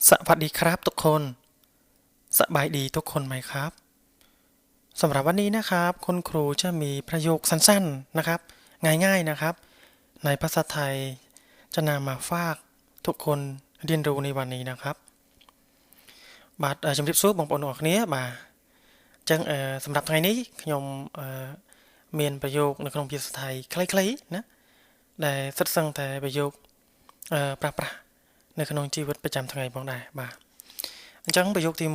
สวัสดีครับทุกคนสบายดีทุกคนไหมครับสำหรับวันนี้นะครับคุณครูจะมีประโยคสั้นๆนะครับง่ายๆนะครับในภาษาไทยจะนำมาฝากทุกคนเรียนรู้ในวันนี้นะครับบาดជំរាបសួរបងប្អូនទាំងអស់គ្នាបាទអញ្ចឹងសម្រាប់ថ្ងៃនេះខ្ញុំមានប្រយោគនៅក្នុងភាសាថៃខ្លីៗណាដែលសិតសឹងតែប្រយោគប្រើប្រាស់នៅក្នុងជីវិតប្រចាំថ្ងៃផងដែរបាទអញ្ចឹងប្រយោគទី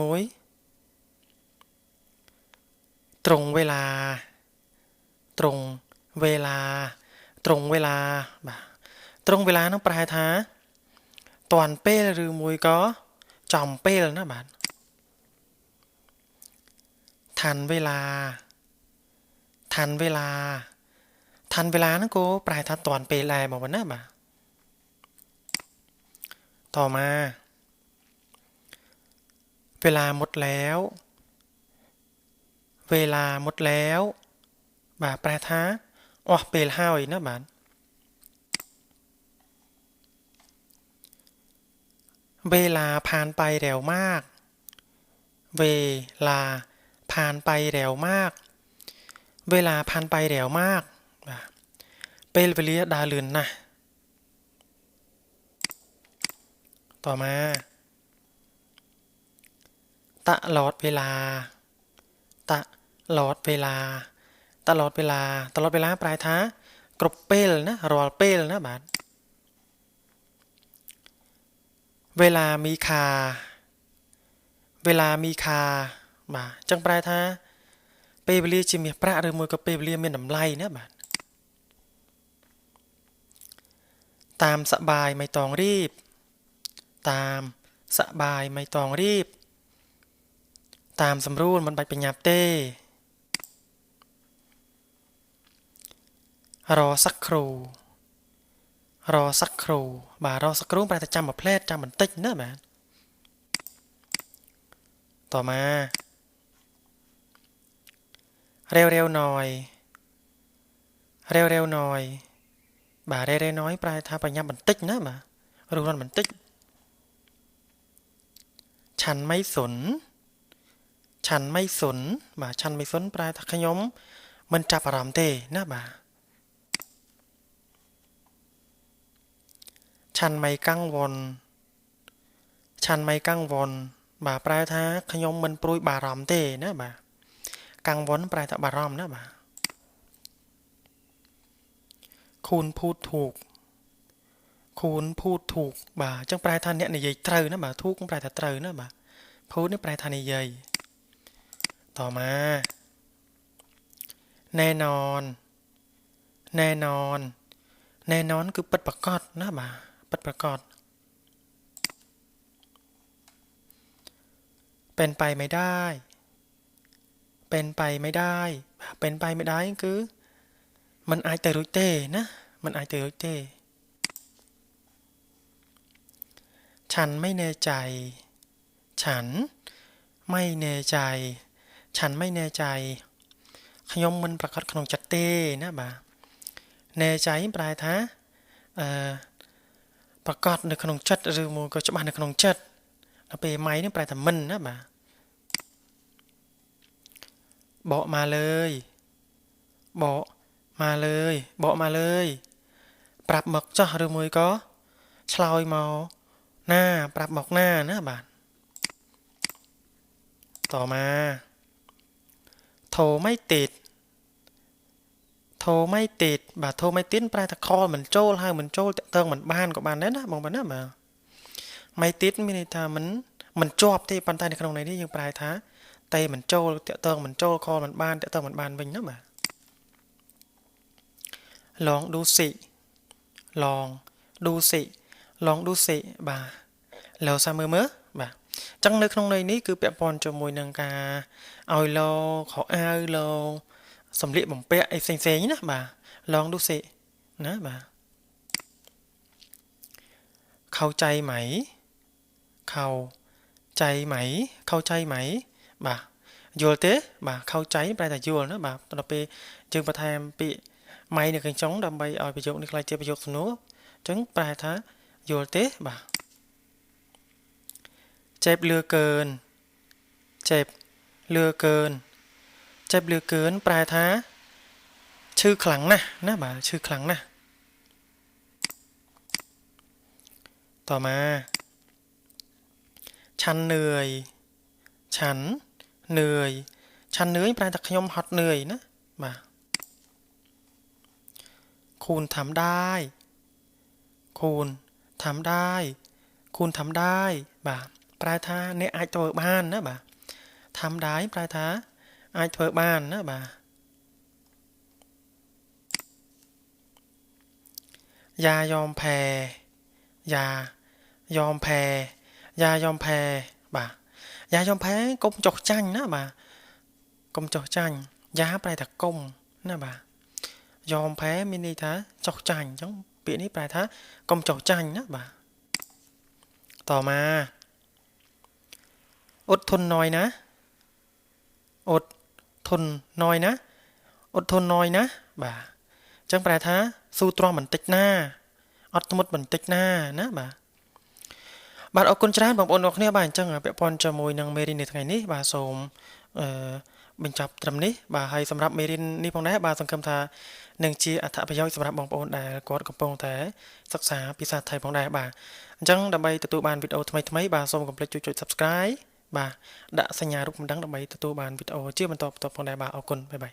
1ตรงเวลาตรงเวลาตรงเวลาបាទตรงเวลาនឹងប្រែថាតាន់ពេលឬមួយក៏ចំពេលណាបាទทันเวลาทันเวลาทันเวลาហ្នឹងក៏ប្រែថាតាន់ពេលដែរបងប្អូនណាបាទต่อมาเวลาหมดแล้วเวลาหมดแล้วបាទប្រែថាអស់ពេលហើយណាបាទเวลาผ่านไปเร็วมากเวลาผ่านไปเร็วมากเวลาผ่านไปเร็วมากបាទពេលវេលាដើរលឿនណាស់ต่อมาตลอดเวลาตลอดเวลาตลอดเวลาตลอดเวลาប្រែថាគ្រប់ពេលណារាល់ពេលណាបាទเวลามีค่าเวลามีค่าបាទអញ្ចឹងប្រែថាពេលវេលាជាមាសប្រាក់ឬមួយក៏ពេលវេលាមានតម្លៃណាបាទតាមសบายไม่ต้องรีบตามសบายไม่ต้องรีบតាមសម្រួលមិនបាច់ប្រញាប់ទេរอสักครู่រอสักครู่បាទរอสักครู่ប្រែថាចាំមួយផ្លែតចាំបន្តិចណាបាទต่อมาเร็วๆหน่อยเร็วๆหน่อยបាទเร็วๆหน่อยប្រែថាប្រញាប់បន្តិចណាបាទរួសរាន់បន្តិចฉันไม่สนฉันไม่สนបាទฉันไม่สนប្រែថាខ្ញុំមិនចាប់អារម្មណ៍ទេណាបាទฉันไม่กังวลฉันไม่กังวลបាទប្រែថាខ្ញុំមិនព្រួយបារម្ភទេណាបាទกังวลប្រែថាបារម្ភណាបាទคุณพูดถูกคุณพูดถูกបាទអញ្ចឹងប្រែថាអ្នកនិយាយត្រូវណាបាទធូកប្រែថាត្រូវណាបាទพูดនេះប្រែថានិយាយต่อมาแน่นอนแน่นอนแน่นอนคือពិតប្រាកដណាបាទពិតប្រាកដเป็นไปไม่ได้เป็นไปไม่ได้เป็นไปไม่ได้คือมันអាចទៅរួចទេណាมันអាចទៅរួចទេฉันไม่แน่ใจฉันไม่แน่ใจฉันไม่แน่ใจខ្ញុំមិនប្រកាសក្នុងចិត្តទេណាបាទแน่ใจប្រែថាប្រកាសនៅក្នុងចិត្តឬមួយក៏ច្បាស់នៅក្នុងចិត្តដល់ពេលម៉ៃនេះប្រែថាមិនណាបាទបកมาเลยបកมาเลยបកมาเลยប្រាប់មកចោះឬមួយក៏ឆ្លើយមកណាប្រាប់មកណាណាបាទต่อมาโทรไม่ติดโทรไม่ติดបាទโทรไม่ติดប្រែថា call មិនចូលហើយមិនចូលតាក់ទងមិនបានក៏បានដែរណាបងប្អូនណាបាទไม่ติดមានន័យថាមិនជាប់ទេប៉ុន្តែនៅក្នុងន័យនេះយើងប្រែថាតែមិនចូលតាក់ទងមិនចូល call មិនបានតាក់ទងមិនបានវិញណាបាទលองดูสิลองดูสิลองดูสิបាទแล้วសាមើលមើលបាទអញ្ចឹងនៅក្នុងន័យនេះគឺពាក់ព័ន្ធជាមួយនឹងការឲ្យលោខោអាវលោសម្លៀកបំពាក់អីផ្សេងៗណាបាទลองดูสิណាបាទเข้าใจไหมเข้าใจไหมเข้าใจไหมបាទយល់ទេបាទเข้าใจប្រែថាយល់ណាបាទដល់ពេលយើងបន្ថែមពាក្យម៉ៃនៅខាងចុងដើម្បីឲ្យប្រយោគនេះក្លាយជាប្រយោគសំណួរអញ្ចឹងប្រែថាយល់ទេបាទ เจ็บเหลือเกินเจ็บเหลือเกินเจ็บเหลือเกินแปลថាឈឺខ្លាំងណាស់ណាបាទឈឺខ្លាំងណាស់ต่อมาฉันเหนื่อยฉันเหนื่อยฉันเหนื่อยแปลថាខ្ញុំហត់នឿយណាបាទคุณทำได้คุณทำได้คุณทำได้បាទแปลថាអ្នកអាចធ្វើបានណាបាទทำได้แปลថាអាចធ្វើបានណាបាទอย่ายอมแพ้อย่ายอมแพ้อย่ายอมแพ้បាទอย่ายอมแพ้កុំចុះចាញ់ណាបាទកុំចុះចាញ់យ៉ាប្រែថាកុំណាបាទយอมแพ้មានន័យថាចុះចាញ់អញ្ចឹងពាក្យនេះប្រែថាកុំចុះចាញ់ណាបាទต่อมาอดทนหน่อยนะอดทนหน่อยนะอดทนหน่อยนะបាទអញ្ចឹងប្រែថាស៊ូទ្រាំបន្តិចណាអត់ធ្មត់បន្តិចណាណាបាទបាទអរគុណច្រើនបងប្អូនទាំងគ្នាបាទអញ្ចឹងពាក់ព័ន្ធជាមួយនឹងមេរៀននៅថ្ងៃនេះបាទសូមបញ្ចប់ត្រឹមនេះបាទហើយសម្រាប់មេរៀននេះផងដែរបាទសង្ឃឹមថានឹងជាអត្ថប្រយោជន៍សម្រាប់បងប្អូនដែលគាត់កំពុងតែសិក្សាភាសាថៃផងដែរបាទអញ្ចឹងដើម្បីទទួលបានវីដេអូថ្មីៗបាទសូមកុំភ្លេចចុច Subscribe បាទដាក់សញ្ញារូបកណ្ដឹងដើម្បីទទួលបានវីដេអូជាបន្តផងដែរបាទអរគុណបាយបាយ